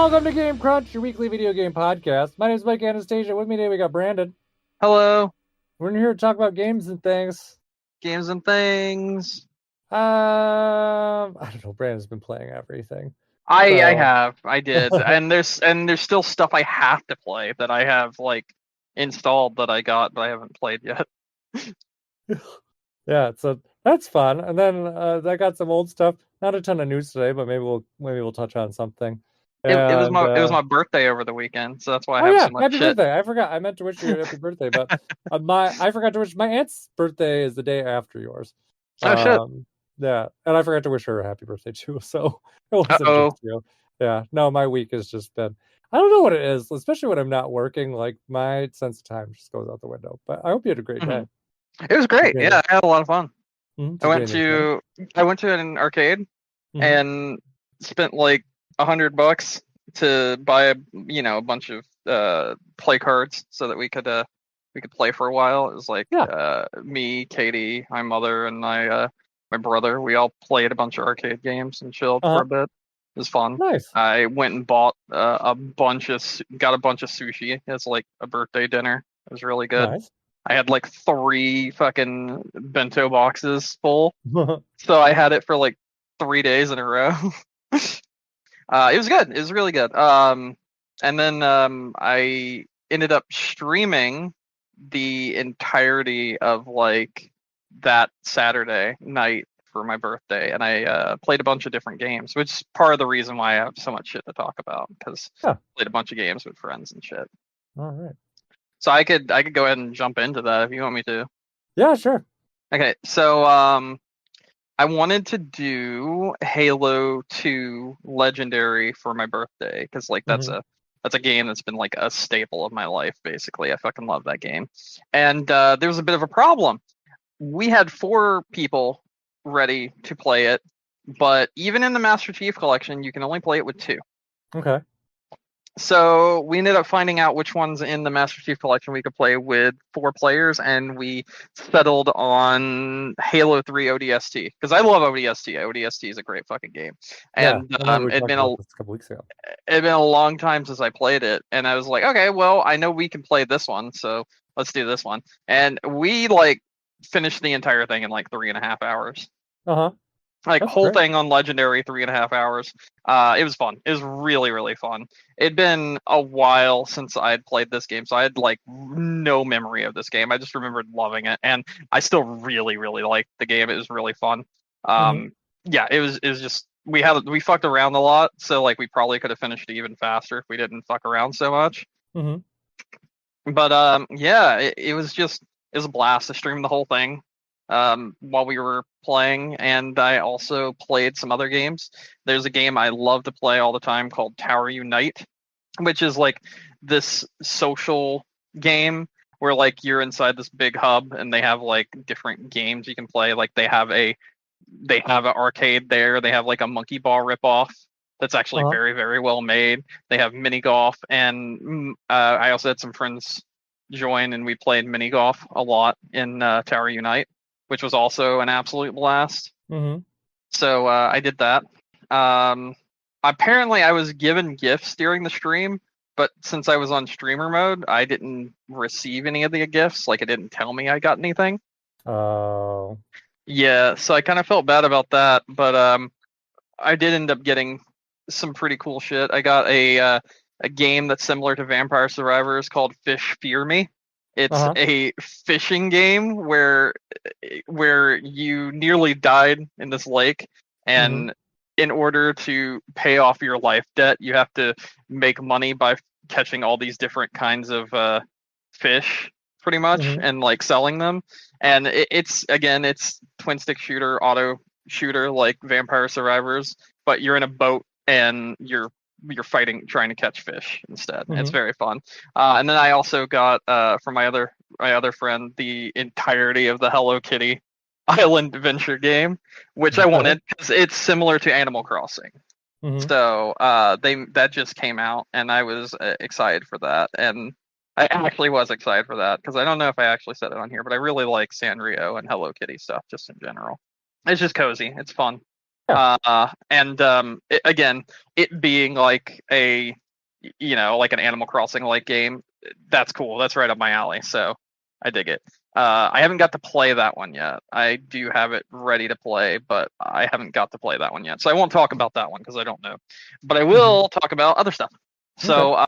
Welcome to Game Crunch, your weekly video game podcast. My name is Mike Anastasia. With me today we got Brandon. Hello, We're here to talk about games and things. games and things. I don't know. Brandon's been playing everything. I did, and there's still stuff I have to play that I have like installed that I got but I haven't played yet. Yeah, so that's fun. And then I got some old stuff. Not a ton of news today, but maybe we'll touch on something. It was And my birthday over the weekend, so that's why I oh have yeah, so much happy shit. birthday! I forgot. I meant to wish you a happy birthday, but I forgot to wish my aunt's birthday is the day after yours. Oh shit. Yeah, and I forgot to wish her a happy birthday too. So it wasn't Uh-oh. just you. Yeah, no, my week has just been. I don't know what it is, especially when I'm not working. Like my sense of time just goes out the window. But I hope you had a great day. It was great. Okay. Yeah, I had a lot of fun. Did I you went get anything? to an arcade Mhm. and spent like $100 to buy a bunch of play cards so that we could play for a while. It was like Yeah, me, Katie, my mother, and my brother. We all played a bunch of arcade games and chilled for uh-huh. a bit. It was fun. Nice. I went and bought got a bunch of sushi as like a birthday dinner. It was really good. Nice. I had like 3 fucking bento boxes full, so I had it for like 3 days in a row. It was good. It was really good. And then I ended up streaming the entirety of like that Saturday night for my birthday, and I played a bunch of different games, which is part of the reason why I have so much shit to talk about, because Yeah. I played a bunch of games with friends and shit. All right. So I could go ahead and jump into that if you want me to. Yeah, sure. Okay, so I wanted to do Halo 2 Legendary for my birthday because like Hmm. that's a game that's been like a staple of my life basically. I fucking love that game. And there was a bit of a problem. We had 4 people ready to play it, but even in the Master Chief Collection, you can only play it with 2. Okay. So we ended up finding out which ones in the Master Chief Collection we could play with 4 players, and we settled on Halo 3 ODST because I love ODST. ODST is a great fucking game, Yeah, and I remember we talked about this a couple weeks ago. it'd been a long time since I played it, and I was like, okay, well, I know we can play this one, so let's do this one. And we like finished the entire thing in like 3.5 hours. Uh-huh. Like That's whole great. thing on Legendary, 3.5 hours. It was fun. It was really, really fun. It'd been a while since I had played this game, so I had like no memory of this game. I just remembered loving it, and I still really, really liked the game. It was really fun. Hmm. Yeah, it was just we fucked around a lot, so like we probably could have finished it even faster if we didn't fuck around so much. Hmm. But yeah, it was a blast to stream the whole thing while we were playing, and I also played some other games. There's a game I love to play all the time called Tower Unite, which is like this social game where like you're inside this big hub and they have like different games you can play. Like they have an arcade there. They have like a monkey ball ripoff that's actually Uh-huh. very, very well made. They have mini golf, and I also had some friends join, and we played mini golf a lot in Tower Unite, which was also an absolute blast. Hmm. So I did that. Um, Apparently, I was given gifts during the stream, but since I was on streamer mode, I didn't receive any of the gifts. Like, it didn't tell me I got anything. Oh. Yeah, so I kind of felt bad about that, but I did end up getting some pretty cool shit. I got a game that's similar to Vampire Survivors called Fish Fear Me. It's Uh-huh. a fishing game where you nearly died in this lake, Hmm. and in order to pay off your life debt, you have to make money by catching all these different kinds of fish, pretty much, Hmm. and like selling them. And it's twin stick shooter, auto shooter like Vampire Survivors, but you're in a boat and you're fighting, trying to catch fish instead. It's Hmm. very fun. And then I also got from my other friend the entirety of the Hello Kitty Island Adventure game, which I Okay. wanted because it's similar to Animal Crossing. Hmm. So that just came out, and I was excited for that. And I actually was excited for that because I don't know if I actually said it on here, but I really like Sanrio and Hello Kitty stuff just in general. It's just cozy. It's fun. Again, it being like a, like an Animal Crossing like game, that's cool. That's right up my alley. So I dig it. I haven't got to play that one yet. I do have it ready to play, but I haven't got to play that one yet. So I won't talk about that one because I don't know. But I will talk about other stuff. Okay. So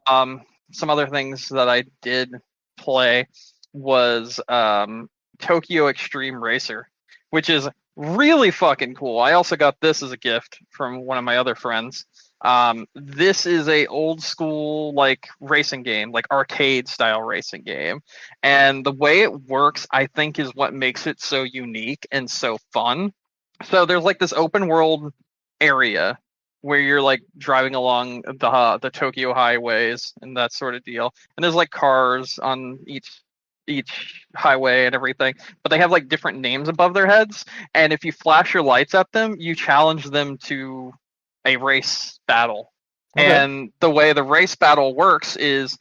some other things that I did play was Tokyo Xtreme Racer, which is really fucking cool. I also got this as a gift from one of my other friends. This is a old school like racing game, like arcade style racing game, and the way it works, I think, is what makes it so unique and so fun. So there's like this open world area where you're like driving along the Tokyo highways and that sort of deal, and there's like cars on each highway and everything, but they have like different names above their heads, and if you flash your lights at them, you challenge them to a race battle. Okay. And the way the race battle works is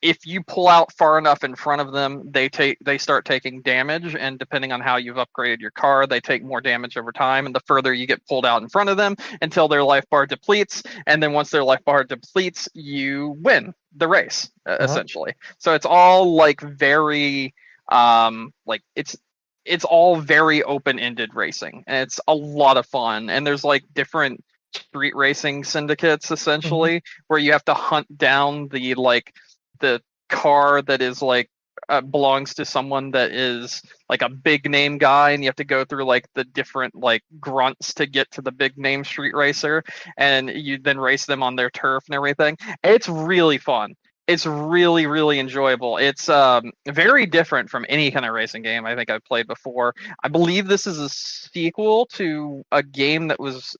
if you pull out far enough in front of them, they start taking damage, and depending on how you've upgraded your car, they take more damage over time, and the further you get pulled out in front of them until their life bar depletes, and then once their life bar depletes, you win the race, essentially. So it's all like very like it's all very open-ended racing, and it's a lot of fun, and there's like different street racing syndicates essentially where you have to hunt down the car that is like belongs to someone that is like a big name guy, and you have to go through like the different like grunts to get to the big name street racer, and you then race them on their turf and everything. It's really fun. It's really, really enjoyable. It's very different from any kind of racing game I think I've played before. I believe this is a sequel to a game that was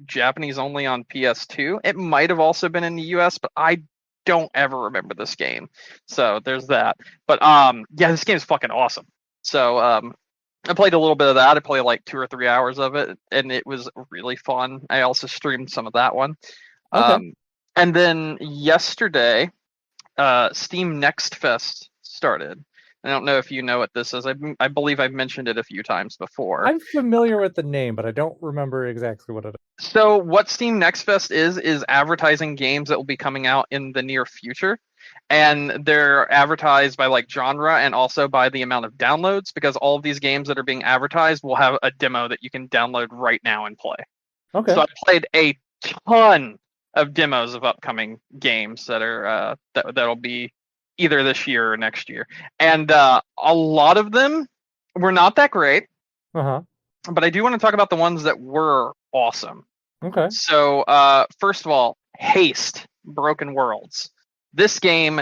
Japanese only on PS2. It might have also been in the US, but I don't ever remember this game. So there's that. But yeah, this game is fucking awesome. So I played a little bit of that. I played like 2 or 3 hours of it, and it was really fun. I also streamed some of that one. Okay. And then yesterday, Steam Next Fest started. I don't know if you know what this is. I believe I've mentioned it a few times before. I'm familiar with the name, but I don't remember exactly what it is. So what Steam Next Fest is advertising games that will be coming out in the near future. And they're advertised by like genre and also by the amount of downloads, because all of these games that are being advertised will have a demo that you can download right now and play. Okay. So I played a ton of demos of upcoming games that are that'll be either this year or next year. And a lot of them were not that great. But I do want to talk about the ones that were awesome. Okay. So first of all, Haste Broken Worlds. This game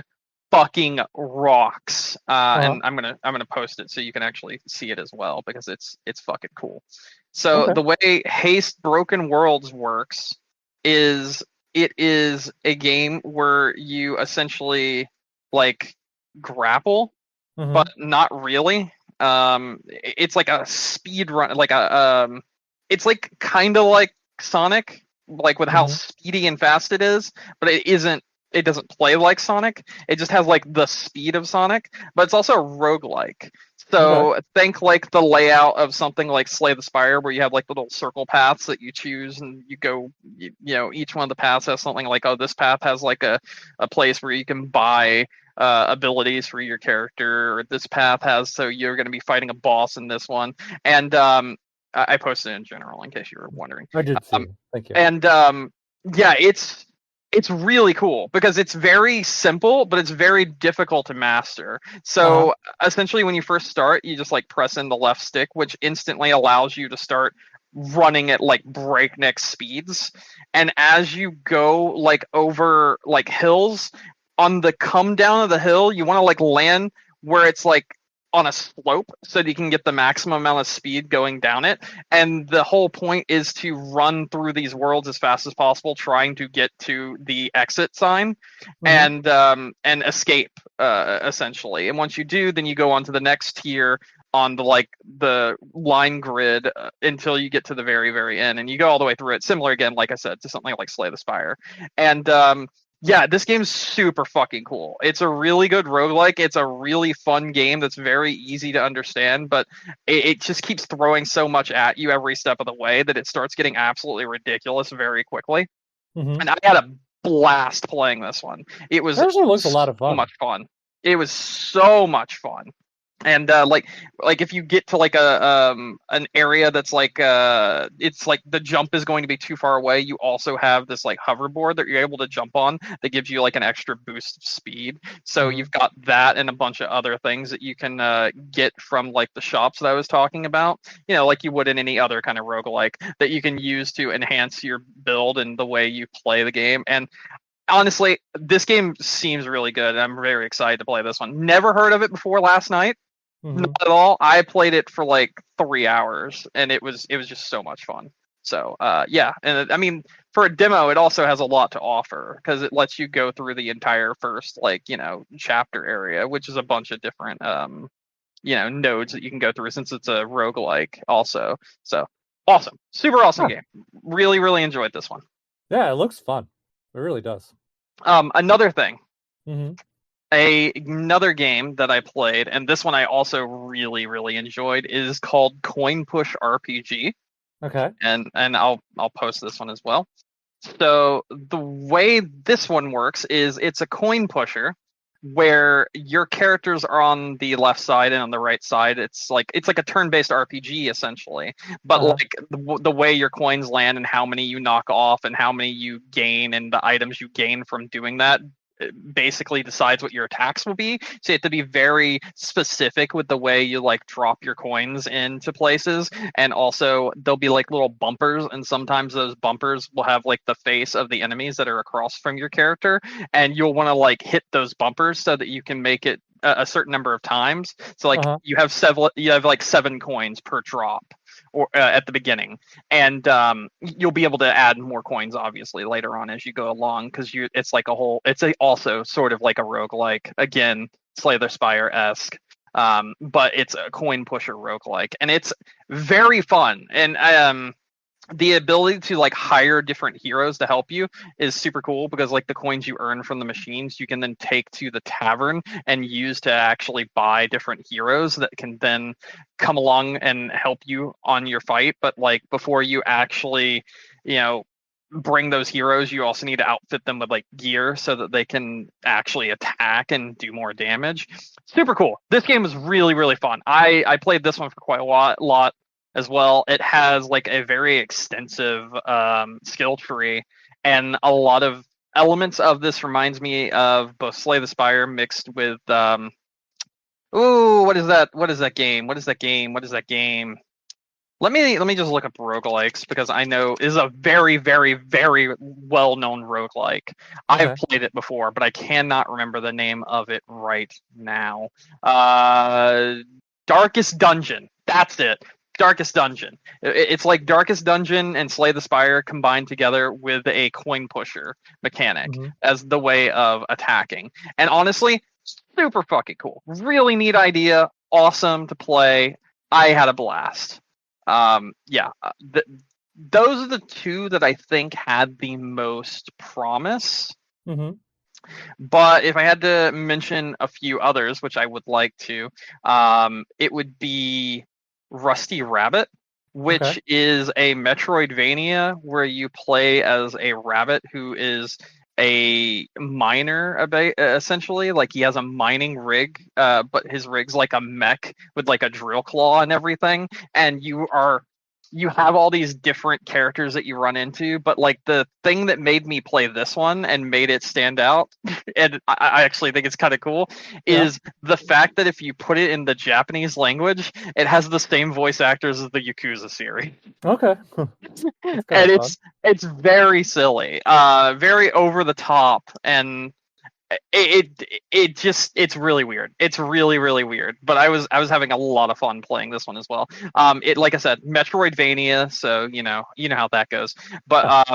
fucking rocks. And I'm gonna post it so you can actually see it as well, because it's fucking cool. So the way Haste Broken Worlds works is it is a game where you essentially like grapple, but not really. It's like a speed run, like a it's like kind of like Sonic, like with how speedy and fast it is, but it doesn't play like Sonic. It just has like the speed of Sonic, but it's also a roguelike. So think like the layout of something like Slay the Spire, where you have like little circle paths that you choose, and you go, each one of the paths has something like, oh, this path has like a place where you can buy abilities for your character, or this path has, so you're going to be fighting a boss in this one. And I posted it in general in case you were wondering. I did see. Thank you. And yeah, it's really cool because it's very simple, but it's very difficult to master. So essentially, when you first start, you just like press in the left stick, which instantly allows you to start running at like breakneck speeds. And as you go like over like hills, on the come down of the hill, you want to like land where it's like on a slope so that you can get the maximum amount of speed going down it. And the whole point is to run through these worlds as fast as possible, trying to get to the exit sign and escape essentially. And once you do, then you go on to the next tier on the line grid until you get to the very, very end, and you go all the way through it. Similar again, like I said, to something like Slay the Spire. And Yeah, this game's super fucking cool. It's a really good roguelike. It's a really fun game that's very easy to understand, but it just keeps throwing so much at you every step of the way that it starts getting absolutely ridiculous very quickly. Mm-hmm. And I had a blast playing this one. It was Actually looks a so lot of fun. much fun. It was so much fun. And like if you get to like a an area that's like it's like the jump is going to be too far away, you also have this like hoverboard that you're able to jump on that gives you like an extra boost of speed. So you've got that and a bunch of other things that you can get from like the shops that I was talking about, like you would in any other kind of roguelike that you can use to enhance your build and the way you play the game. And honestly, this game seems really good. I'm very excited to play this one. Never heard of it before last night. Mm-hmm. Not at all. I played it for like 3 hours, and it was just so much fun. So yeah, and I mean, for a demo, it also has a lot to offer because it lets you go through the entire first chapter area, which is a bunch of different nodes that you can go through since it's a roguelike also. So awesome, super awesome game. Really, really enjoyed this one. Yeah, it looks fun. It really does. Another thing. Mm-hmm. Another game that I played, and this one I also really, really enjoyed, is called Coin Push RPG. Okay. And I'll post this one as well. So the way this one works is it's a coin pusher where your characters are on the left side and on the right side. It's like a turn-based RPG essentially, but like the way your coins land and how many you knock off and how many you gain and the items you gain from doing that basically decides what your attacks will be. So you have to be very specific with the way you like drop your coins into places. And also there'll be like little bumpers, and sometimes those bumpers will have like the face of the enemies that are across from your character, and you'll want to like hit those bumpers so that you can make it a certain number of times. So like you have like 7 coins per drop or at the beginning, and you'll be able to add more coins obviously later on as you go along, because it's also sort of like a roguelike, again, Slay the Spire-esque, but it's a coin pusher roguelike, and it's very fun. And the ability to like hire different heroes to help you is super cool, because like the coins you earn from the machines you can then take to the tavern and use to actually buy different heroes that can then come along and help you on your fight. But like before you actually bring those heroes, you also need to outfit them with like gear so that they can actually attack and do more damage. Super cool. This game is really, really fun. I played this one for quite a lot as well. It has like a very extensive skill tree, and a lot of elements of this reminds me of both Slay the Spire mixed with what is that game? Let me just look up roguelikes, because I know it is a very, very, very well known roguelike. I've played it before, but I cannot remember the name of it right now. Darkest Dungeon. That's it. Darkest Dungeon. It's like Darkest Dungeon and Slay the Spire combined together with a coin pusher mechanic as the way of attacking. And honestly, super fucking cool. Really neat idea. Awesome to play. I had a blast. Those are the two that I think had the most promise. But if I had to mention a few others, which I would like to, it would be Rusty Rabbit, which is a Metroidvania where you play as a rabbit who is a miner, essentially. Like he has a mining rig, but his rig's like a mech with like a drill claw and everything, and you have all these different characters that you run into. But like the thing that made me play this one and made it stand out, and I actually think it's kind of cool, is the fact that if you put it in the Japanese language, it has the same voice actors as the Yakuza series. Okay. And it's very silly, very over the top, and it's really weird. It's really, really weird. But I was having a lot of fun playing this one as well. It, like I said, Metroidvania, so you know how that goes. But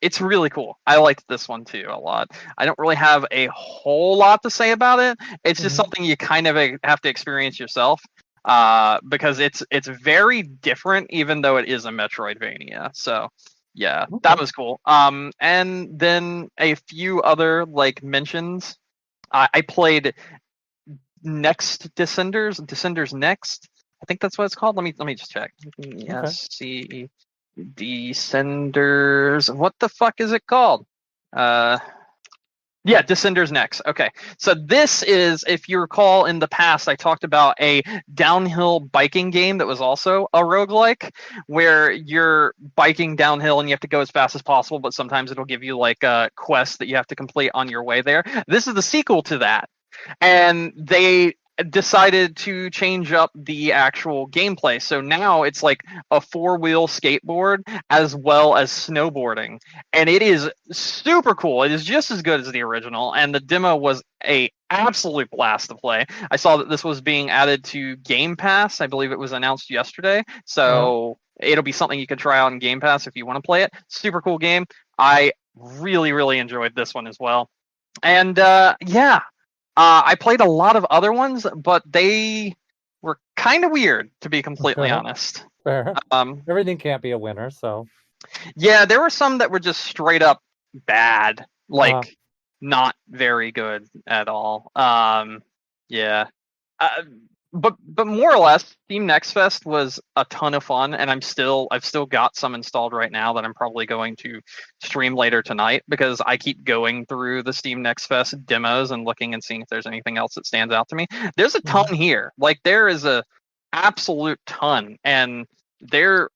it's really cool. I liked this one too a lot. I don't really have a whole lot to say about it. It's just something you kind of have to experience yourself, because it's very different, even though it is a Metroidvania. So Yeah, Okay. that was cool. And then a few other like mentions. I played Next Descenders Next. I think that's what it's called. Let me just check. Okay. Yes, Descenders. What the fuck is it called? Uh, yeah, Descenders Next. Okay. So this is, if you recall in the past, I talked about a downhill biking game that was also a roguelike, where you're biking downhill and you have to go as fast as possible, but sometimes it'll give you like a quest that you have to complete on your way there. This is the sequel to that. And they decided to change up the actual gameplay. So now it's like a 4-wheel skateboard as well as snowboarding. And it is super cool. It is just as good as the original. And the demo was a absolute blast to play. I saw that this was being added to Game Pass. I believe it was announced yesterday. So it'll be something you can try out in Game Pass if you want to play it. Super cool game. I really, really enjoyed this one as well. And yeah, I played a lot of other ones, but they were kind of weird, to be completely Okay. honest. Fair. Everything can't be a winner, so. Yeah, there were some that were just straight up bad, Uh, like not very good at all. Yeah. Uh, but more or less, Steam Next Fest was a ton of fun, and I've still got some installed right now that I'm probably going to stream later tonight, because I keep going through the Steam Next Fest demos and looking and seeing if there's anything else that stands out to me. There's a ton here. Like, there is a absolute ton, and they're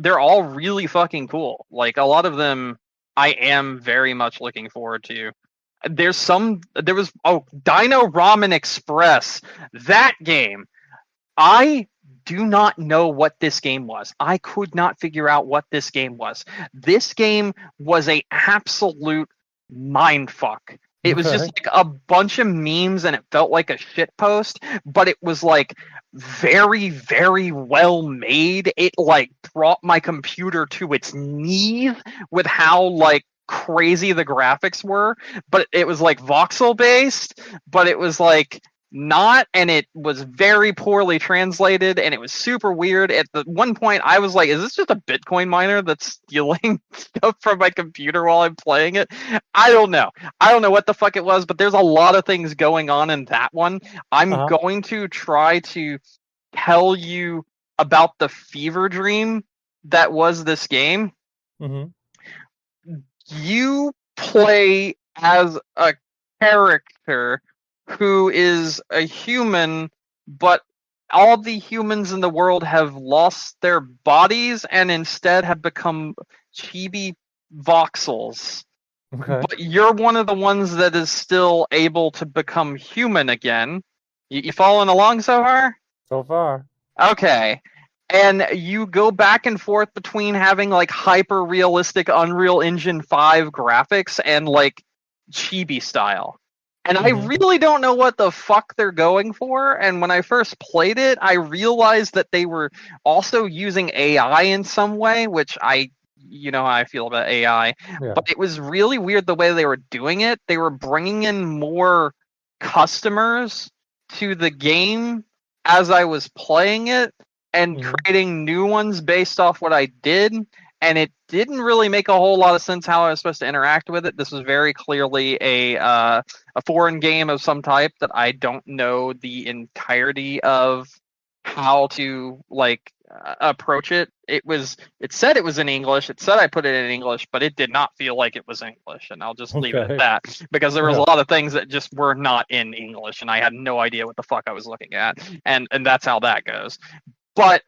all really fucking cool. Like, a lot of them I am very much looking forward to. There was Dino Ramen Express. That game, I do not know what this game was. I could not figure out what this game was. This game was a absolute mind fuck. It was just okay. like a bunch of memes, and it felt like a shit post, but it was like very, very well made. It like brought my computer to its knees with how like crazy the graphics were, but it was like voxel based, but it was like not, and it was very poorly translated, and it was super weird. At the one point I was like, is this just a Bitcoin miner that's stealing stuff from my computer while I'm playing it? I don't know what the fuck it was, but there's a lot of things going on in that one. I'm going to try to tell you about the fever dream that was this game. Mm-hmm. You play as a character who is a human, but all the humans in the world have lost their bodies and instead have become chibi voxels. Okay. But you're one of the ones that is still able to become human again. You following along so far? So far. Okay. And you go back and forth between having like hyper realistic Unreal Engine 5 graphics and like chibi style. And I really don't know what the fuck they're going for. And when I first played it, I realized that they were also using AI in some way, which you know how I feel about AI. Yeah. But it was really weird the way they were doing it. They were bringing in more customers to the game as I was playing it, and creating new ones based off what I did, and it didn't really make a whole lot of sense how I was supposed to interact with it. This was very clearly a foreign game of some type that I don't know the entirety of how to like approach it. It said it was in English. It said I put it in English, but it did not feel like it was English, and I'll just leave it at that, because there was a lot of things that just were not in English, and I had no idea what the fuck I was looking at, and that's how that goes. But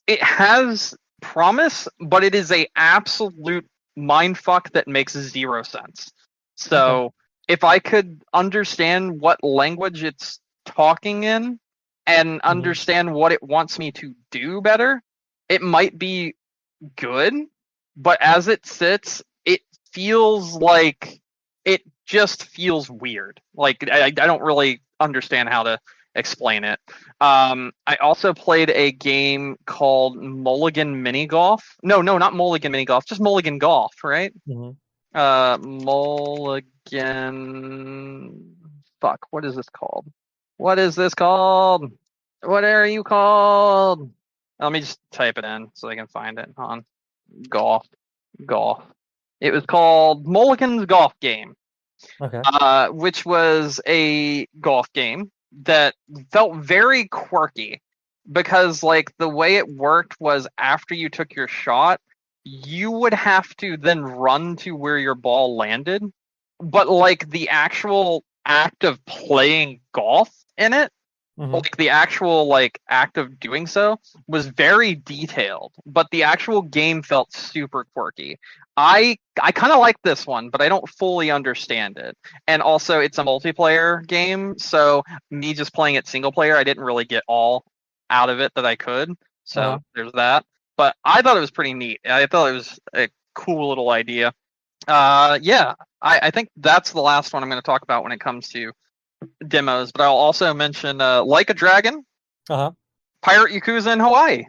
it has promise, but it is a absolute mindfuck that makes zero sense. So if I could understand what language it's talking in and understand what it wants me to do better, it might be good. But as it sits, it feels like it just feels weird. Like I don't really understand how to explain it. I also played a game called Mulligan Mini Golf. No, not Mulligan Mini Golf, just Mulligan Golf, right? Mulligan. Fuck, what is this called? What is this called? What are you called? Let me just type it in so I can find it on golf. golf. It was called Mulligan's Golf Game, Okay. which was a golf game that felt very quirky because, like, the way it worked was after you took your shot, you would have to then run to where your ball landed. But, like, the actual act of playing golf in it, like the actual like act of doing so was very detailed, but the actual game felt super quirky. I kind of like this one, but I don't fully understand it. And also it's a multiplayer game, so me just playing it single player, I didn't really get all out of it that I could. So there's that. But I thought it was pretty neat. I thought it was a cool little idea. Yeah, I think that's the last one I'm going to talk about when it comes to demos, but I'll also mention Like a Dragon, Pirate Yakuza in Hawaii,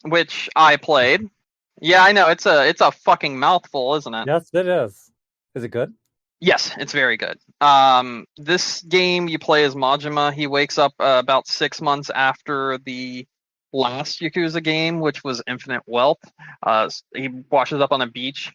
which I played. Yeah, I know it's a fucking mouthful, isn't it? Yes, it is. Is it good? Yes, it's very good. This game you play as Majima. He wakes up about 6 months after the last Yakuza game, which was Infinite Wealth. He washes up on a beach,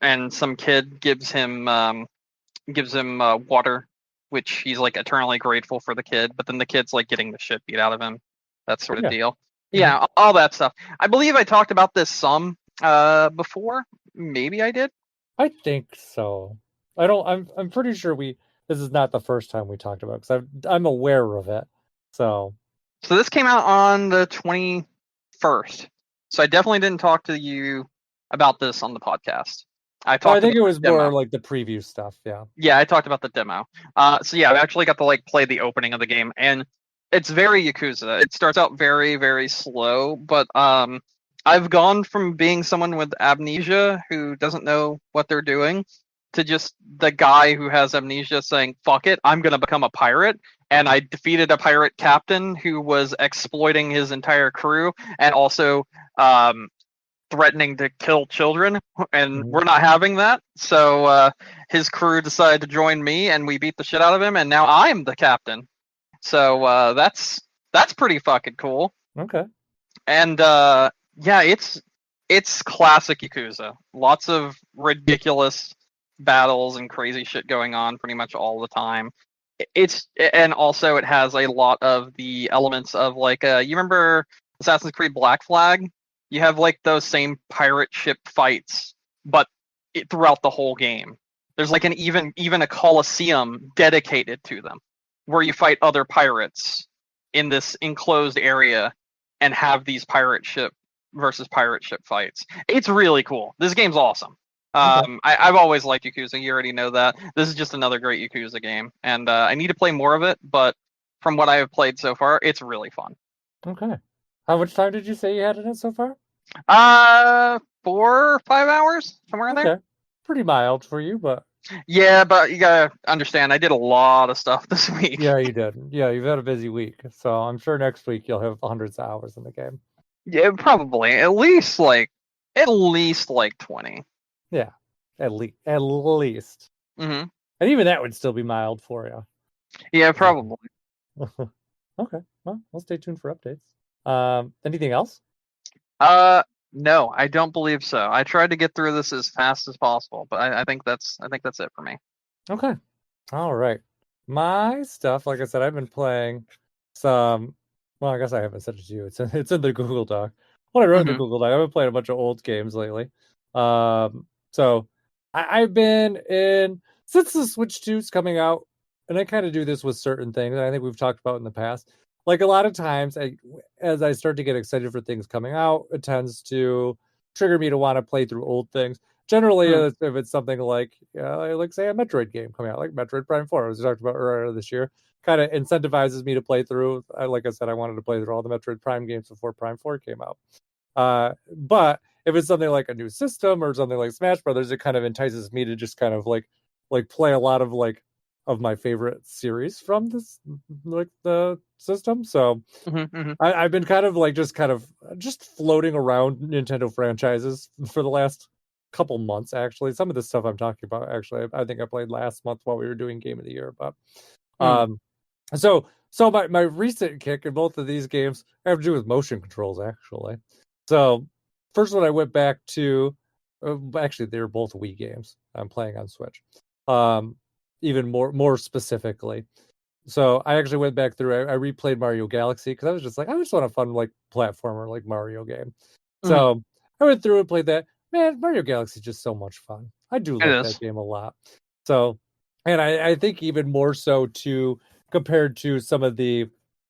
and some kid gives him water, which he's like eternally grateful for the kid, but then the kid's like getting the shit beat out of him. That sort of deal. Yeah, all that stuff. I believe I talked about this some before. Maybe I did. I think so. I'm pretty sure this is not the first time we talked about it, because I'm aware of it. So this came out on the 21st. So I definitely didn't talk to you about this on the podcast. I think it was more like the preview stuff. Yeah, I talked about the demo. So yeah, I actually got to like play the opening of the game, and it's very Yakuza. It starts out very, very slow, but I've gone from being someone with amnesia who doesn't know what they're doing to just the guy who has amnesia saying, "Fuck it, I'm gonna become a pirate." And I defeated a pirate captain who was exploiting his entire crew, and also threatening to kill children, and we're not having that. So his crew decided to join me, and we beat the shit out of him, and now I'm the captain. So that's pretty fucking cool. Okay. And yeah, it's classic Yakuza. Lots of ridiculous battles and crazy shit going on pretty much all the time. And also it has a lot of the elements of like you remember Assassin's Creed Black Flag? You have like those same pirate ship fights, but throughout the whole game. There's like even a coliseum dedicated to them, where you fight other pirates in this enclosed area and have these pirate ship versus pirate ship fights. It's really cool. This game's awesome. I've always liked Yakuza. You already know that. This is just another great Yakuza game, and I need to play more of it. But from what I have played so far, it's really fun. Okay. How much time did you say you had in it so far? 4 or 5 hours, somewhere in there. Pretty mild for you, but yeah, but you gotta understand, I did a lot of stuff this week. Yeah, you did. Yeah, you've had a busy week, so I'm sure next week you'll have hundreds of hours in the game. Yeah, probably at least like 20. Yeah, at least. Mm-hmm. And even that would still be mild for you. Yeah, probably. Okay, well, we'll stay tuned for updates. Anything else? No, I don't believe so. I tried to get through this as fast as possible, but I think that's it for me. Okay, all right. My stuff, like I said, I've been playing some. Well, I guess I haven't sent it to you. It's in the Google Doc. When I wrote in the Google Doc, I've been playing a bunch of old games lately. So I've been in, since the Switch 2 is coming out, and I kind of do this with certain things, and I think we've talked about in the past. Like a lot of times, as I start to get excited for things coming out, it tends to trigger me to want to play through old things. Generally, if it's something like say a Metroid game coming out, like Metroid Prime 4, as we talked about earlier this year, kind of incentivizes me to play through. Like I said, I wanted to play through all the Metroid Prime games before Prime 4 came out. But if it's something like a new system or something like Smash Brothers, it kind of entices me to just kind of like play a lot of of my favorite series from this the system. So I've been kind of just floating around Nintendo franchises for the last couple months. Actually, some of the stuff I'm talking about, actually, I think I played last month while we were doing Game of the Year. But so my recent kick in both of these games have to do with motion controls, actually. So first one I went back to Actually, they're both Wii games. I'm playing on Switch. Even more specifically. So I actually went back through. I replayed Mario Galaxy because I was just like, I just want a fun like platformer like Mario game. So I went through and played that. Man, Mario Galaxy is just so much fun. I do It like is. that game a lot. So, and I think even more so too compared to some of the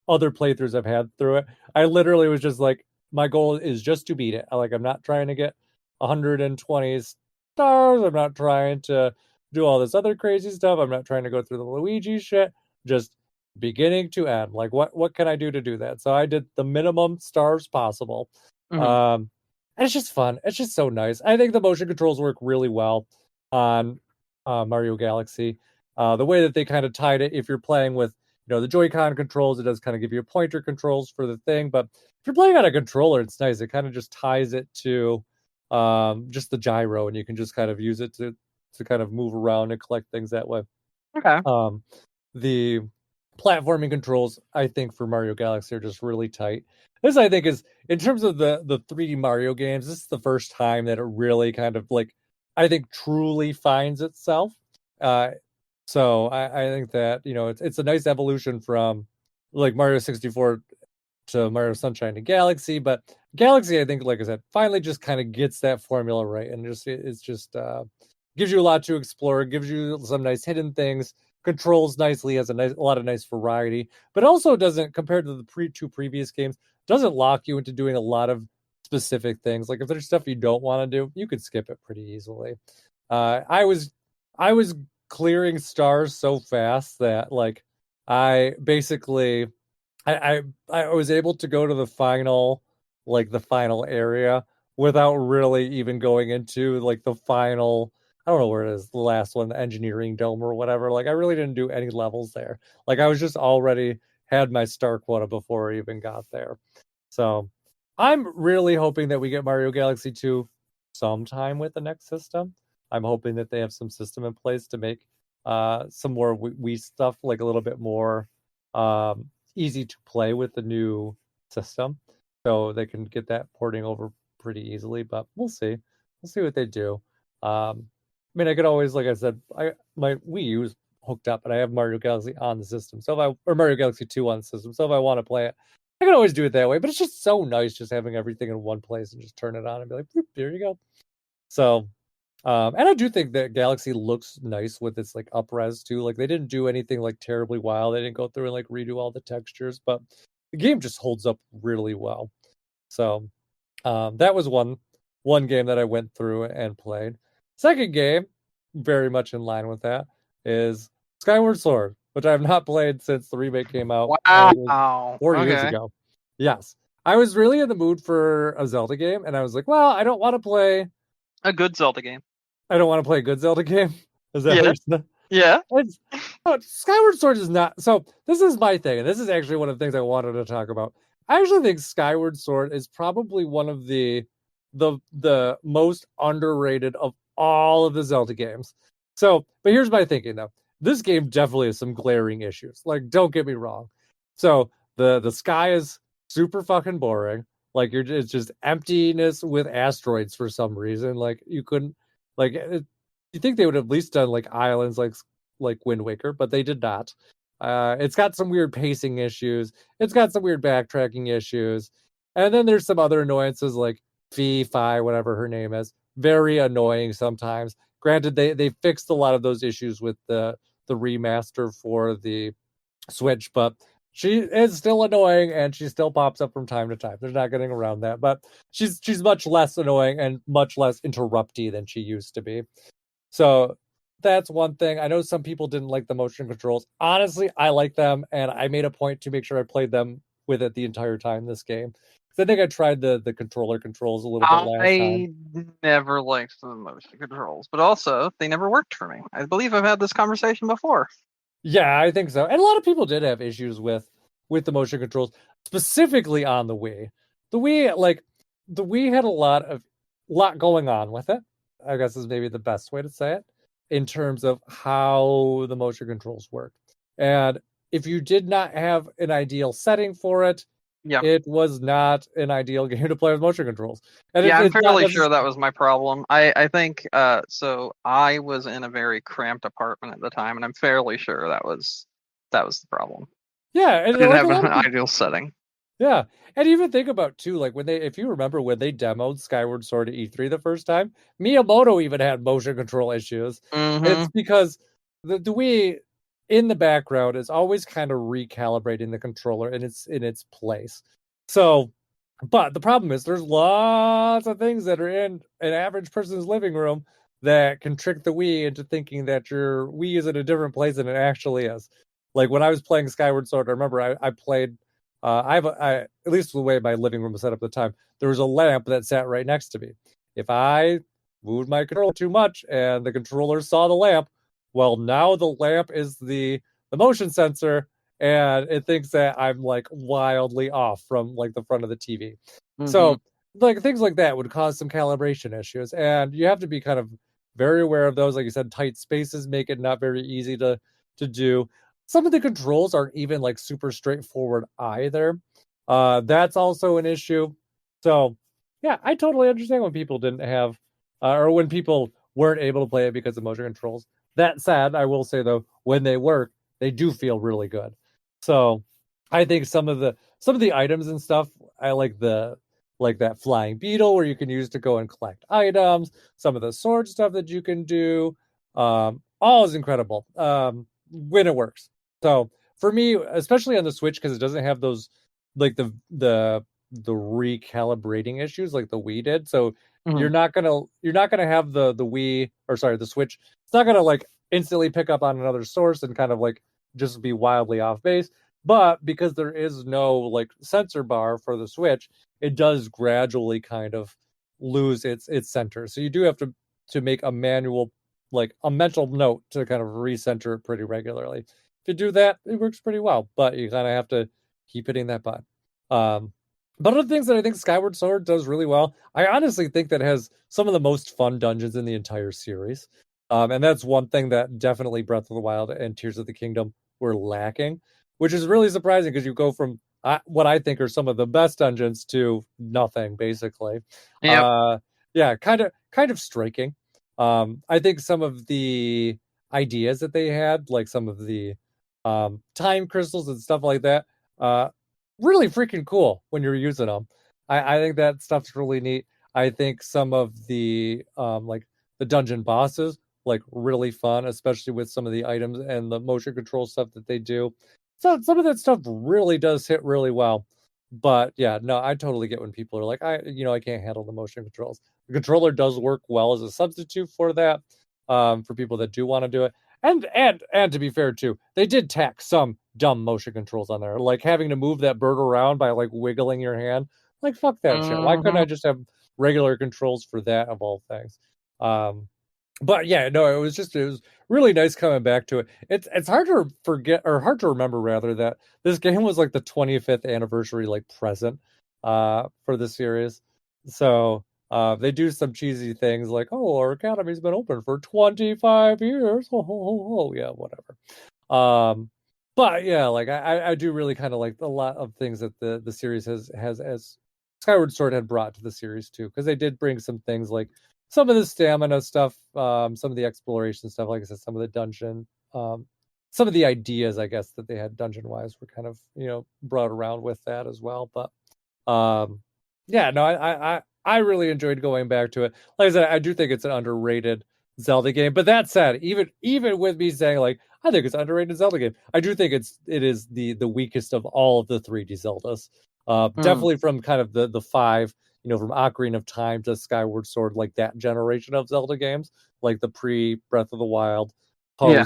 other playthroughs I've had through it. I literally was just like, my goal is just to beat it. I'm not trying to get 120 stars. I'm not trying to do all this other crazy stuff. I'm not trying to go through the Luigi shit. Just beginning to end. Like what can I do to do that? So I did the minimum stars possible. And it's just fun. It's just so nice. I think the motion controls work really well on Mario Galaxy. The way that they kind of tied it, if you're playing with the Joy-Con controls, it does kind of give you pointer controls for the thing. But if you're playing on a controller, it's nice. It kind of just ties it to just the gyro, and you can just kind of use it to kind of move around and collect things that way. Okay. The platforming controls, I think, for Mario Galaxy are just really tight. This, I think, is in terms of the 3D Mario games, this is the first time that it really kind of like, I think, truly finds itself. So I think that it's a nice evolution from like Mario 64 to Mario Sunshine to Galaxy, but Galaxy, I think, like I said, finally just kind of gets that formula right, and it's just gives you a lot to explore, gives you some nice hidden things, controls nicely, has a lot of nice variety, but also doesn't, compared to the two previous games, doesn't lock you into doing a lot of specific things. Like if there's stuff you don't want to do, you could skip it pretty easily. I was clearing stars so fast that like I basically I was able to go to the final area without really even going into like the final. I don't know where it is, the last one, the engineering dome or whatever. Like I really didn't do any levels there. Like I was just already had my star quota before I even got there. So I'm really hoping that we get Mario Galaxy 2 sometime with the next system. I'm hoping that they have some system in place to make some more Wii stuff like a little bit more easy to play with the new system, so they can get that porting over pretty easily. But we'll see what they do. I mean, I could always, like I said, my Wii U is hooked up, and I have Mario Galaxy on the system. So or Mario Galaxy 2 on the system. So if I want to play it, I can always do it that way. But it's just so nice just having everything in one place and just turn it on and be like, there you go. So and I do think that Galaxy looks nice with its like up-res too. Like they didn't do anything like terribly wild. They didn't go through and like redo all the textures, but the game just holds up really well. So that was one game that I went through and played. Second game, very much in line with that, is Skyward Sword, which I have not played since the remake came out Wow. 4 years ago. Yes. I was really in the mood for a Zelda game, and I was like, well, I don't want to play a good Zelda game. I don't want to play a good Zelda game. Is that what you're saying? Yeah. Skyward Sword is not. So this is my thing, and this is actually one of the things I wanted to talk about. I actually think Skyward Sword is probably one of the most underrated of all of the Zelda games. So, but here's my thinking though. This game definitely has some glaring issues. Like, don't get me wrong. So the sky is super fucking boring. Like it's just emptiness with asteroids for some reason. Like you couldn't you think they would have at least done like islands like Wind Waker, but they did not. It's got some weird pacing issues. It's got some weird backtracking issues. And then there's some other annoyances like Fi, whatever her name is. Very annoying sometimes. Granted, they fixed a lot of those issues with the remaster for the Switch, but she is still annoying and she still pops up from time to time. There's not getting around that, but she's much less annoying and much less interrupty than she used to be. So that's one thing. I know some people didn't like the motion controls. Honestly, I like them, and I made a point to make sure I played them with it the entire time this game. Because I think I tried the controller controls a little bit last time. I never liked the motion controls, but also they never worked for me. I believe I've had this conversation before. Yeah, I think so. And a lot of people did have issues with the motion controls, specifically on the Wii. The Wii had a lot going on with it, I guess is maybe the best way to say it, in terms of how the motion controls work. And if you did not have an ideal setting for it, Yeah. it was not an ideal game to play with motion controls. And Yeah, I'm it's not fairly sure necessarily. that was my problem. I think so I was in a very cramped apartment at the time, and I'm fairly sure that was the problem. Yeah, and I didn't like a have lot an of people. ideal setting. Yeah, and even think about too, like when they, if you remember when they demoed Skyward Sword at E3 the first time, Miyamoto even had motion control issues. It's Mm-hmm. because the Wii in the background is always kind of recalibrating the controller in its place. So, but the problem is there's lots of things that are in an average person's living room that can trick the Wii into thinking that your Wii is in a different place than it actually is. Like when I was playing Skyward Sword, I remember I played at least the way my living room was set up at the time, there was a lamp that sat right next to me. If I moved my controller too much and the controller saw the lamp, well, now the lamp is the motion sensor, and it thinks that I'm like wildly off from like the front of the TV. Mm-hmm. So like things like that would cause some calibration issues, and you have to be kind of very aware of those. Like you said, tight spaces make it not very easy to do. Some of the controls aren't even like super straightforward either. That's also an issue. So yeah, I totally understand when people didn't have or when people weren't able to play it because of motion controls. That said, I will say though, when they work, they do feel really good. So I think some of the items and stuff, I like the like that flying beetle where you can use to go and collect items, some of the sword stuff that you can do. All is incredible. When it works. So for me, especially on the Switch, because it doesn't have those like the recalibrating issues like the Wii did. So Mm-hmm. you're not gonna have the Wii, or sorry, the Switch. It's not gonna like instantly pick up on another source and kind of like just be wildly off base. But because there is no like sensor bar for the Switch, it does gradually kind of lose its center. So you do have to make a manual, like a mental note to kind of recenter it pretty regularly. If you do that, it works pretty well, but you kind of have to keep hitting that button. Um, but other things that I think Skyward Sword does really well, I honestly think that has some of the most fun dungeons in the entire series. And that's one thing that definitely Breath of the Wild and Tears of the Kingdom were lacking, which is really surprising because you go from what I think are some of the best dungeons to nothing, basically. Yep. Uh, yeah, kind of striking. I think some of the ideas that they had, like some of the time crystals and stuff like that, uh, really freaking cool when you're using them. I think that stuff's really neat. I think some of the like the dungeon bosses, like really fun, especially with some of the items and the motion control stuff that they do. So some of that stuff really does hit really well. But yeah, no, I totally get when people are like, I can't handle the motion controls. The controller does work well as a substitute for that, for people that do want to do it. And to be fair too, they did tack some dumb motion controls on there, like having to move that bird around by like wiggling your hand. Like fuck that shit. Why couldn't Mm-hmm. I just have regular controls for that of all things? Um, but yeah, no, it was really nice coming back to it. It's hard to forget, or hard to remember rather, that this game was like the 25th anniversary like present for the series. So they do some cheesy things like, oh, our academy's been open for 25 years. Oh, yeah, whatever. Um, but yeah, like I do really kind of like a lot of things that the series has as Skyward Sword had brought to the series too, because they did bring some things like some of the stamina stuff, some of the exploration stuff, like I said, some of the dungeon, some of the ideas, I guess, that they had dungeon wise were kind of brought around with that as well. But yeah, no, I really enjoyed going back to it. Like I said, I do think it's an underrated Zelda game. But that said, even with me saying like I think it's an underrated Zelda game, I do think it is the weakest of all of the 3D Zeldas. Mm. Definitely from kind of the five, from Ocarina of Time to Skyward Sword, like that generation of Zelda games, like the pre Breath of the Wild, Yeah.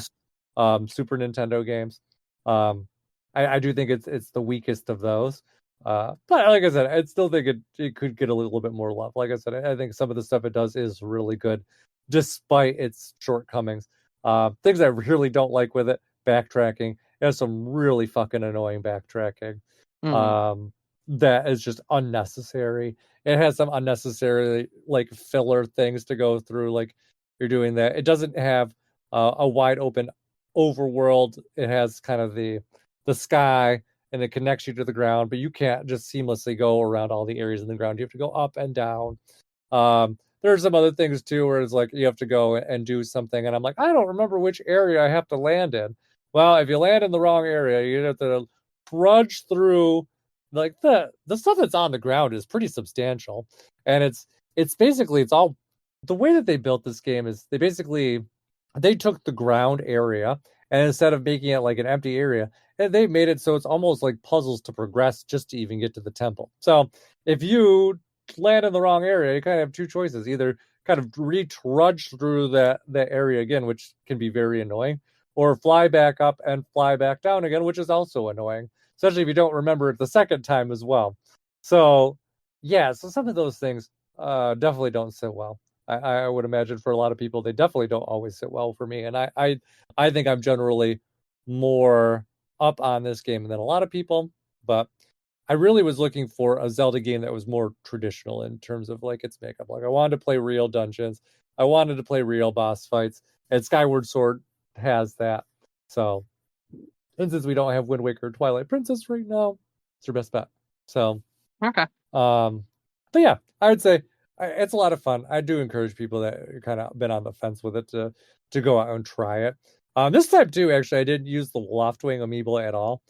post Super Nintendo games. Um, I do think it's the weakest of those. But like I said, I still think it could get a little bit more love. Like I said, I think some of the stuff it does is really good, despite its shortcomings. Things I really don't like with it, backtracking. It has some really fucking annoying backtracking. Mm. Um, that is just unnecessary. It has some unnecessary like filler things to go through. Like you're doing that. It doesn't have a wide open overworld. It has kind of the sky and it connects you to the ground, but you can't just seamlessly go around all the areas in the ground. You have to go up and down. There are some other things too where it's like you have to go and do something, and I'm like, I don't remember which area I have to land in. Well, if you land in the wrong area, you have to trudge through. Like the stuff that's on the ground is pretty substantial, and it's basically it's all the way that they built this game is they took the ground area, and instead of making it like an empty area, they made it so it's almost like puzzles to progress just to even get to the temple. So if you land in the wrong area, you kind of have two choices: either kind of trudge through that area again, which can be very annoying, or fly back up and fly back down again, which is also annoying, especially if you don't remember it the second time as well. So yeah, so some of those things definitely don't sit well. I would imagine for a lot of people, they definitely don't always sit well for me. And I think I'm generally more up on this game than a lot of people, but I really was looking for a Zelda game that was more traditional in terms of like its makeup. Like I wanted to play real dungeons, I wanted to play real boss fights, and Skyward Sword has that. So, and since we don't have Wind Waker or Twilight Princess right now, it's your best bet. So, Okay. but yeah, I would say it's a lot of fun. I do encourage people that kind of been on the fence with it to go out and try it. This time too, actually, I didn't use the Loftwing amiibo at all.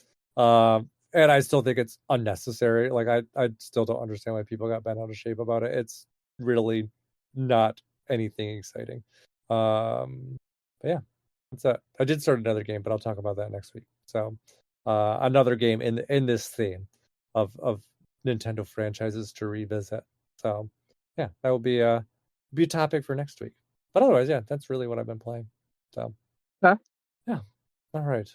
And I still think it's unnecessary. Like I still don't understand why people got bent out of shape about it. It's really not anything exciting. But yeah, that's it. I did start another game, but I'll talk about that next week. So another game in this theme of Nintendo franchises to revisit. So yeah, that will be a topic for next week. But otherwise, yeah, that's really what I've been playing. So Okay. yeah. All right.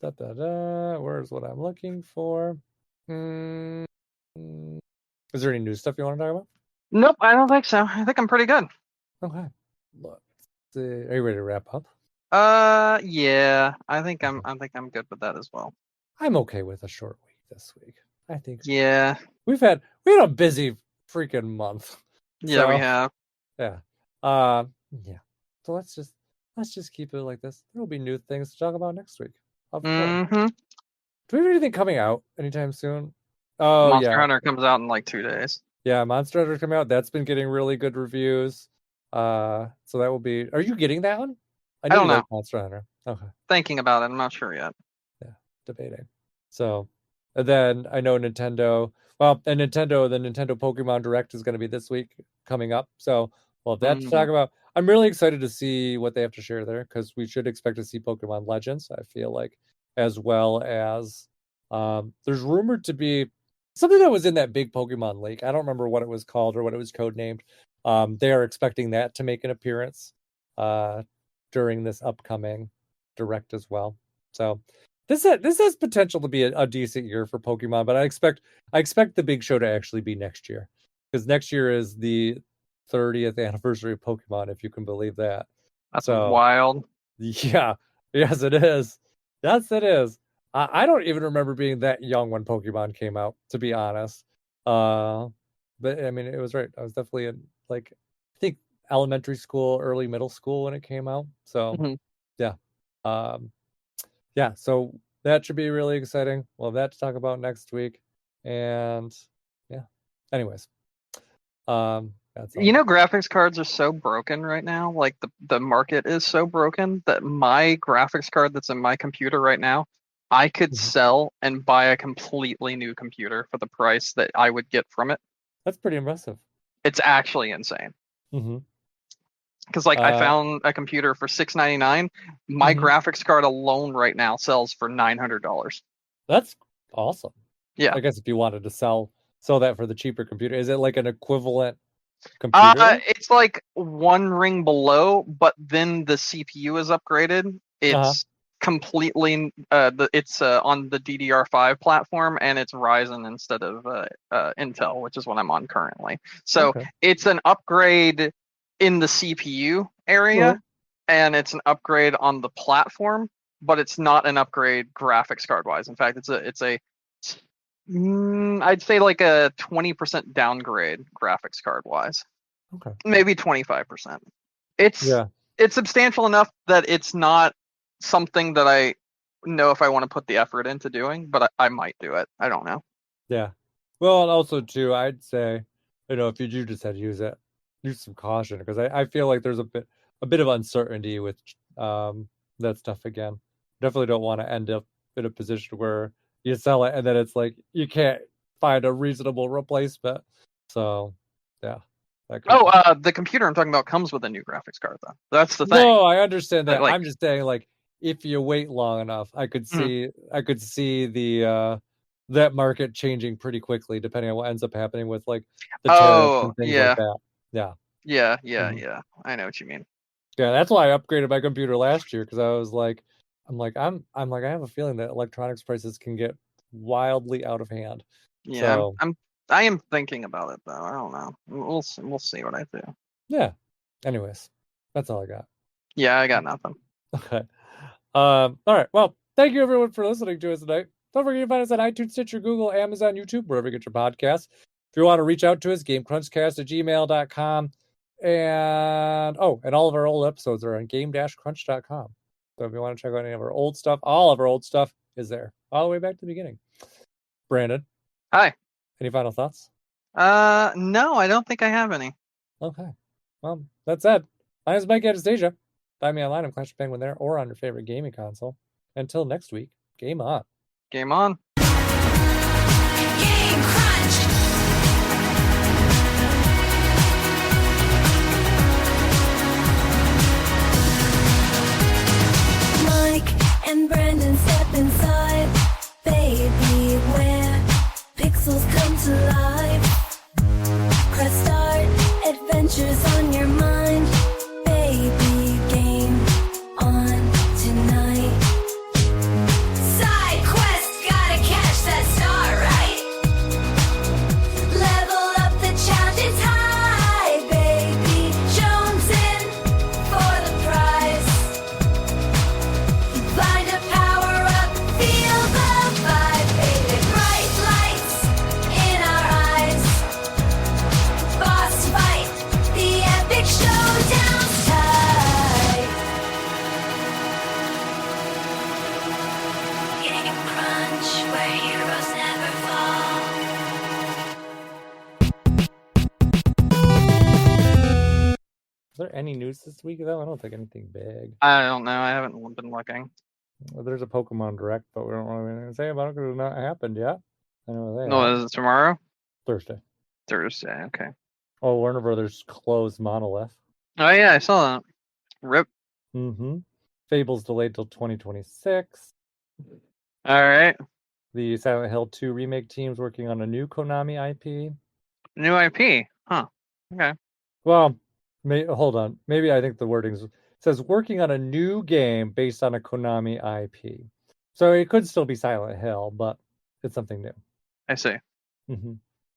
Where's what I'm looking for? Is there any new stuff you want to talk about? Nope, I don't think so. I think I'm pretty good. Okay. Let's see. Are you ready to wrap up? Yeah, I think I'm good with that as well. I'm okay with a short week this week. I think so. Yeah. we had a busy freaking month. Yeah, we have. Yeah. Yeah. So let's just keep it like this. There will be new things to talk about next week. Of course. Mm-hmm. Do we have anything coming out anytime soon? Oh, Monster yeah. Hunter comes out in like 2 days. Yeah, Monster Hunter coming out. That's been getting really good reviews. So that will be. Are you getting that one? I don't know. Like Monster Hunter. Okay. Thinking about it. I'm not sure yet. Yeah, debating. So, and then I know Nintendo. Well, and the Nintendo Pokemon Direct is going to be this week coming up. So we'll have that to talk about. I'm really excited to see what they have to share there because we should expect to see Pokemon Legends. I feel like, as well as there's rumored to be something that was in that big Pokemon Lake. I don't remember what it was called or what it was codenamed. They are expecting that to make an appearance during this upcoming Direct as well. So this has potential to be a decent year for Pokemon, but I expect the big show to actually be next year because next year is the 30th anniversary of Pokemon, if you can believe that. That's wild. Yeah, yes, it is. Yes, it is. I don't even remember being that young when Pokemon came out, to be honest. But I mean, it was right. I was definitely in I think elementary school, early middle school when it came out. So yeah, yeah. So that should be really exciting. We'll have that to talk about next week, and yeah. Anyways, that's all. Graphics cards are so broken right now. Like the market is so broken that my graphics card that's in my computer right now, I could sell and buy a completely new computer for the price that I would get from it. That's pretty impressive. It's actually insane. Because I found a computer for $699. My graphics card alone right now sells for $900. That's awesome. Yeah. I guess if you wanted to sell that for the cheaper computer, is it like an equivalent computer? It's like one ring below, but then the CPU is upgraded. It's completely it's on the DDR5 platform, and it's Ryzen instead of Intel, which is what I'm on currently. So it's an upgrade in the CPU area, and it's an upgrade on the platform, but it's not an upgrade graphics card wise. In fact, it's a I'd say like a 20% downgrade graphics card wise. Okay. Maybe 25%. It's substantial enough that it's not something that know if I want to put the effort into doing, but I might do it. I don't know. Yeah. Well, and also too, I'd say, if you do decide to use it, use some caution because I feel like there's a bit of uncertainty with that stuff again. Definitely don't want to end up in a position where you sell it and then it's like you can't find a reasonable replacement. So, yeah. The computer I'm talking about comes with a new graphics card, though. That's the thing. No, I understand that. Like, I'm just saying, like, if you wait long enough, I could see the that market changing pretty quickly, depending on what ends up happening with like the tariffs and things like that. Yeah. Yeah. I know what you mean. Yeah, that's why I upgraded my computer last year because I was like, I have a feeling that electronics prices can get wildly out of hand. Yeah, so, I am thinking about it though. I don't know. We'll see what I do. Yeah. Anyways, that's all I got. Yeah, I got nothing. Okay. All right. Well, thank you everyone for listening to us tonight. Don't forget to find us on iTunes, Stitcher, Google, Amazon, YouTube, wherever you get your podcasts. If you want to reach out to us, GameCrunchcast@gmail.com. And all of our old episodes are on game-crunch.com. So if you want to check out any of our old stuff, all of our old stuff is there. All the way back to the beginning. Brandon. Hi. Any final thoughts? No, I don't think I have any. Okay. Well, that said, my name is Mike Anastasia. Find me online on Clash of Penguin there or on your favorite gaming console. Until next week, game on. Game on. Game Crunch. Mike and Brandon step inside. Baby, where pixels come to life. Press start, adventures on your mind. Baby, game on tonight. Side quest, gotta catch that star, right? Level up, the challenge is high, baby. Jones in for the prize. Find a power up, feel the vibe, baby. Bright lights in our eyes. Boss fight, the epic showdown's tight. Game Crunch, where heroes never fall. Is there any news this week, though? I don't think anything big. I don't know. I haven't been looking. Well, there's a Pokemon Direct, but we don't really have anything to say about it because it's not happened yet. I know they No, is it tomorrow? Thursday. Thursday. Okay. Oh, Warner Brothers closed Monolith. Oh yeah, I saw that. Rip. Mm-hmm. Fable's delayed till 2026. All right. The Silent Hill 2 remake team's working on a new Konami IP. New IP. Huh. Okay. Well, hold on. Maybe I think the wording says working on a new game based on a Konami IP. So it could still be Silent Hill, but it's something new. I see. Mm-hmm.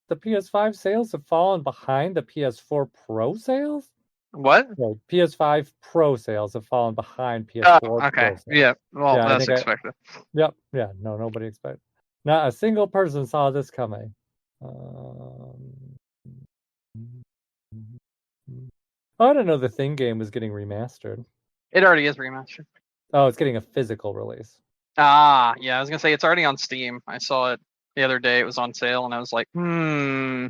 The PS5 sales have fallen behind the PS4 Pro sales? What? No, PS5 Pro sales have fallen behind PS4 okay. Pro sales. Yeah. Well, Yeah, I that's think expected. Yep. Yeah. No, nobody expected. Not a single person saw this coming. I didn't know the Thing game was getting remastered. It already is remastered. Oh, it's getting a physical release. Ah, yeah. I was gonna say it's already on Steam. I saw it the other day. It was on sale, and I was like, do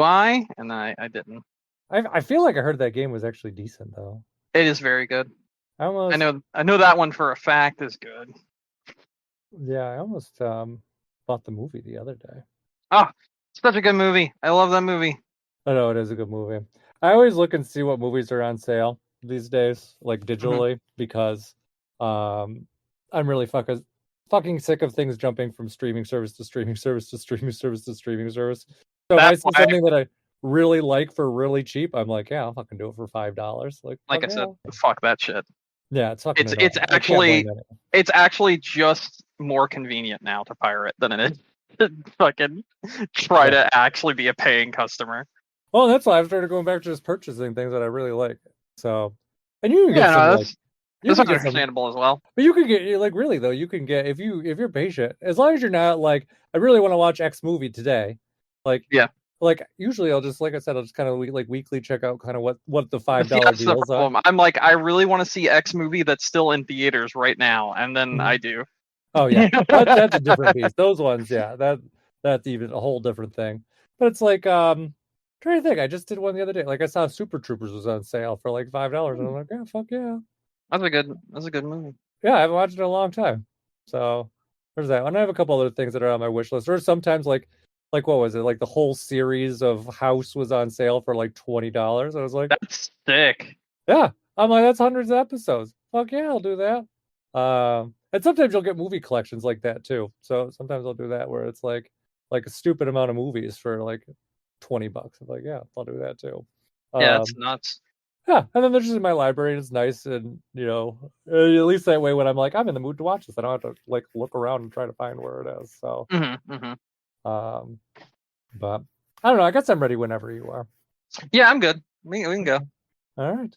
I? And then I didn't. I feel like I heard that game was actually decent though. It is very good. I know that one for a fact is good. Yeah, I almost bought the movie the other day. Oh, such a good movie. I love that movie. I know it is a good movie. I always look and see what movies are on sale these days, like digitally, because I'm really fucking sick of things jumping from streaming service to streaming service to streaming service to streaming service. So if I see something that I really like for really cheap, I'm like, yeah, I'll fucking do it for $5. Like I said, fuck that shit. Yeah, it's fucking. It's actually just more convenient now to pirate than it is to fucking try to actually be a paying customer. Well, that's why I've started going back to just purchasing things that I really like. So, and you can get that's understandable as well. But you can get, like, really though, you can get, if you're patient, as long as you're not like, I really want to watch X movie today. Like, yeah, like usually I'll just, like I said, I'll just kind of like weekly check out kind of what the $5 That's the deals are. problem. I'm like, I really want to see X movie that's still in theaters right now, and then I do. Oh yeah, that's a different beast. Those ones, yeah, that's even a whole different thing. But it's like, trying to think. I just did one the other day. Like I saw Super Troopers was on sale for like $5, and I'm like, yeah, fuck yeah. That's a good movie. Yeah, I haven't watched it in a long time. So there's that. And I have a couple other things that are on my wish list. Or sometimes like what was it? Like the whole series of House was on sale for like $20. I was like, That's sick. yeah. I'm like, that's hundreds of episodes. Fuck yeah, I'll do that. And sometimes you'll get movie collections like that too. So sometimes I'll do that where it's like a stupid amount of movies for like $20. I'm like, yeah, I'll do that too. Yeah, it's nuts. Yeah, and then they're just in my library, and it's nice, and at least that way when I'm like, I'm in the mood to watch this, I don't have to like look around and try to find where it is. So, but I don't know. I guess I'm ready whenever you are. Yeah, I'm good. We can go. All right.